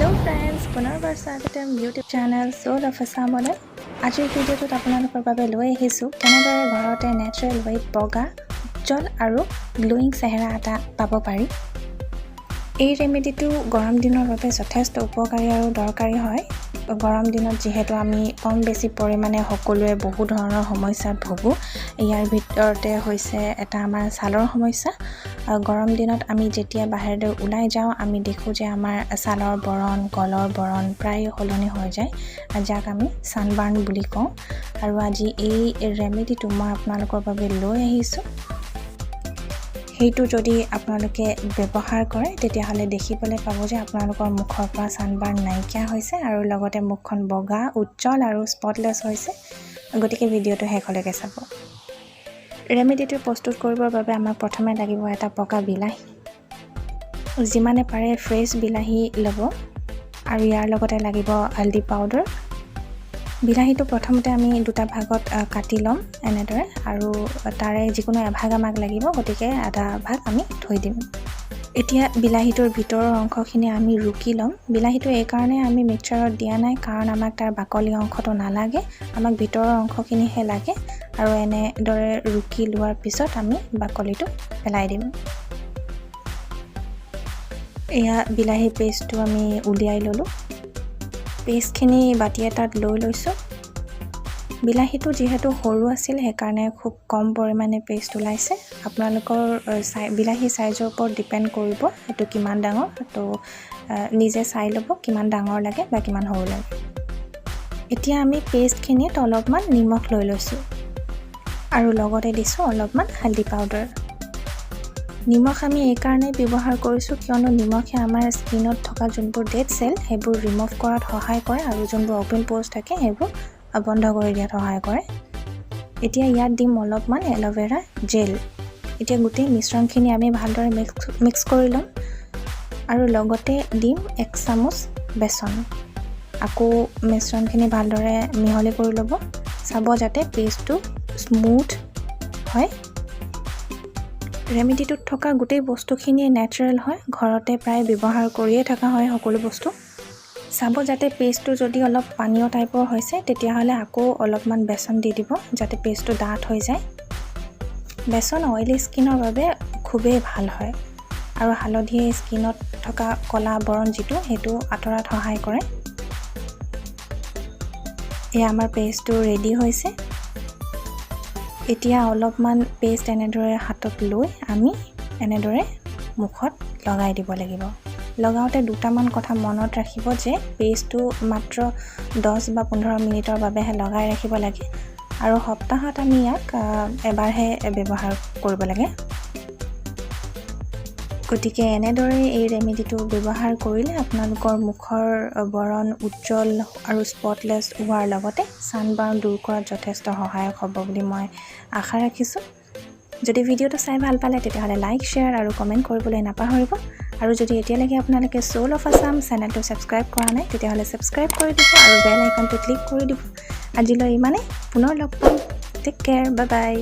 Hello friends, পুনৰবাৰ স্বাগতম YouTube channel Soul of Assam-লৈ। আজিৰ ভিডিঅ'টোত আপোনালোকৰ বাবে লৈ আহিছোঁ কেনেদৰে ঘৰতে নেচাৰেল ৱেট বগা, উজ্জ্বল আৰু গ্লোয়িং চেহেৰা এটা পাব পাৰি। এই ৰেমেডিটো গৰম দিনৰ বাবে যথেষ্ট উপকাৰী আৰু দৰকাৰী হয়। গৰম দিনত যিহেতু আমি কম বেছি পৰিমাণে সকলোৱে বহু ধৰণৰ সমস্যাত ভোগো। ইয়াৰ ভিতৰতে হৈছে এটা আমাৰ ছালৰ সমস্যা। গৰম দিনত আমি যেতিয়া বাহিৰলৈ ওলাই যাওঁ আমি দেখোঁ যে আমাৰ ছালৰ বৰণ, গলৰ বৰণ প্ৰায় সলনি হৈ যায়, যাক আমি ছানবাৰ্ণ বুলি কওঁ। আৰু আজি এই ৰেমেডিটো মই আপোনালোকৰ বাবে লৈ আহিছোঁ। সেইটো যদি আপোনালোকে ব্যৱহাৰ কৰে তেতিয়াহ'লে দেখিবলৈ পাব যে আপোনালোকৰ মুখৰ পৰা ছানবাৰ্ণ নাইকিয়া হৈছে আৰু লগতে মুখখন বগা, উজ্জ্বল আৰু স্পটলেছ হৈছে। গতিকে ভিডিঅ'টো শেষলৈকে চাব। ৰেমেডিটো প্ৰস্তুত কৰিবৰ বাবে আমাক প্ৰথমে লাগিব এটা পকা বিলাহী। যিমানে পাৰে ফ্ৰেছ বিলাহী ল'ব আৰু ইয়াৰ লগতে লাগিব হালধি পাউডাৰ। বিলাহীটো প্ৰথমতে আমি দুটা ভাগত কাটি ল'ম এনেদৰে, আৰু তাৰে যিকোনো এভাগ আমাক লাগিব, গতিকে আধা ভাগ আমি থৈ দিম। এতিয়া বিলাহীটোৰ ভিতৰৰ অংশখিনি আমি ৰুকি ল'ম। বিলাহীটো এইকাৰণে আমি মিক্সাৰত দিয়া নাই কাৰণ আমাক তাৰ বাকলি অংশটো নালাগে, আমাক ভিতৰৰ অংশখিনিহে লাগে। আৰু এনেদৰে ৰুকি লোৱাৰ পিছত আমি বাকলিটো পেলাই দিম। এয়া বিলাহী পেষ্টটো আমি উলিয়াই ল'লোঁ। পেষ্টখিনি বাতি এটাত লৈ লৈছোঁ। বিলাহীটো যিহেতু সৰু আছিল সেইকাৰণে খুব কম পৰিমাণে পেষ্ট ওলাইছে। আপোনালোকৰ বিলাহী চাইজৰ ওপৰত ডিপেণ্ড কৰিব সেইটো কিমান ডাঙৰ, তো নিজে চাই ল'ব কিমান ডাঙৰ লাগে বা কিমান সৰু লাগে। এতিয়া আমি পেষ্টখিনিত অলপমান নিমখ লৈ লৈছোঁ আৰু লগতে দিছোঁ অলপমান হালধি পাউডাৰ। নিমখ আমি এইকাৰণেই ব্যৱহাৰ কৰিছোঁ কিয়নো নিমখে আমাৰ স্কিনত থকা যোনবোৰ ডেড চেল সেইবোৰ ৰিমুভ কৰাত সহায় কৰে আৰু যোনবোৰ অপেন প'ৰ্ছ থাকে সেইবোৰ বন্ধ কৰি দিয়াত সহায় কৰে। এতিয়া ইয়াত দিম অলপমান এল'ভেৰা জেল। এতিয়া গোটেই মিশ্ৰণখিনি আমি ভালদৰে মিক্স কৰি ল'ম আৰু লগতে দিম 1 চামুচ বেচন। আকৌ মিশ্ৰণখিনি ভালদৰে মিহলি কৰি ল'ব। চাব যাতে পেষ্টটো স্মুথ হয়। ৰেমেডিটোত থকা গোটেই বস্তুখিনিয়ে নেচাৰেল হয়, ঘৰতে প্ৰায় ব্যৱহাৰ কৰিয়ে থকা হয় সকলো বস্তু। চাব যাতে পেষ্টটো যদি অলপ পানীয় টাইপৰ হৈছে তেতিয়াহ'লে আকৌ অলপমান বেচন দি দিব যাতে পেষ্টটো ডাঠ হৈ যায়। বেচন অইলি স্কিনৰ বাবে খুবেই ভাল হয় আৰু হালধিয়ে স্কিনত থকা ক'লা বৰণ যিটো সেইটো আঁতৰাত সহায় কৰে। এয়া আমাৰ পেষ্টটো ৰেডি হৈছে। এতিয়া অলপমান পেষ্ট এনেদৰে হাতত লৈ আমি এনেদৰে মুখত লগাই দিব লাগিব। লগাওঁতে দুটামান কথা মনত ৰাখিব যে পেষ্টটো মাত্ৰ 10 বা 15 মিনিটৰ বাবেহে লগাই ৰাখিব লাগে আৰু সপ্তাহত আমি ইয়াক এবাৰহে ব্যৱহাৰ কৰিব লাগে। গতিকে এনেদৰে এই ৰেমেডিটো ব্যৱহাৰ কৰিলে আপোনালোকৰ মুখৰ বৰণ উজ্জ্বল আৰু স্পটলেছ হোৱাৰ লগতে ছানবাৰ্ণ দূৰ কৰাত যথেষ্ট সহায়ক হ'ব বুলি মই আশা ৰাখিছোঁ। যদি ভিডিঅ'টো চাই ভাল পালে তেতিয়াহ'লে লাইক, শ্বেয়াৰ আৰু কমেণ্ট কৰিবলৈ নাপাহৰিব। আৰু যদি এতিয়ালৈকে আপোনালোকে Soul of Assam চেনেলটো ছাবস্ক্ৰাইব কৰা নাই তেতিয়াহ'লে ছাবস্ক্ৰাইব কৰি দিব আৰু বেল আইকনটো ক্লিক কৰি দিব। আজিলৈ ইমানেই, পুনৰ লগ পাম। টেক কেয়াৰ, বাই বাই।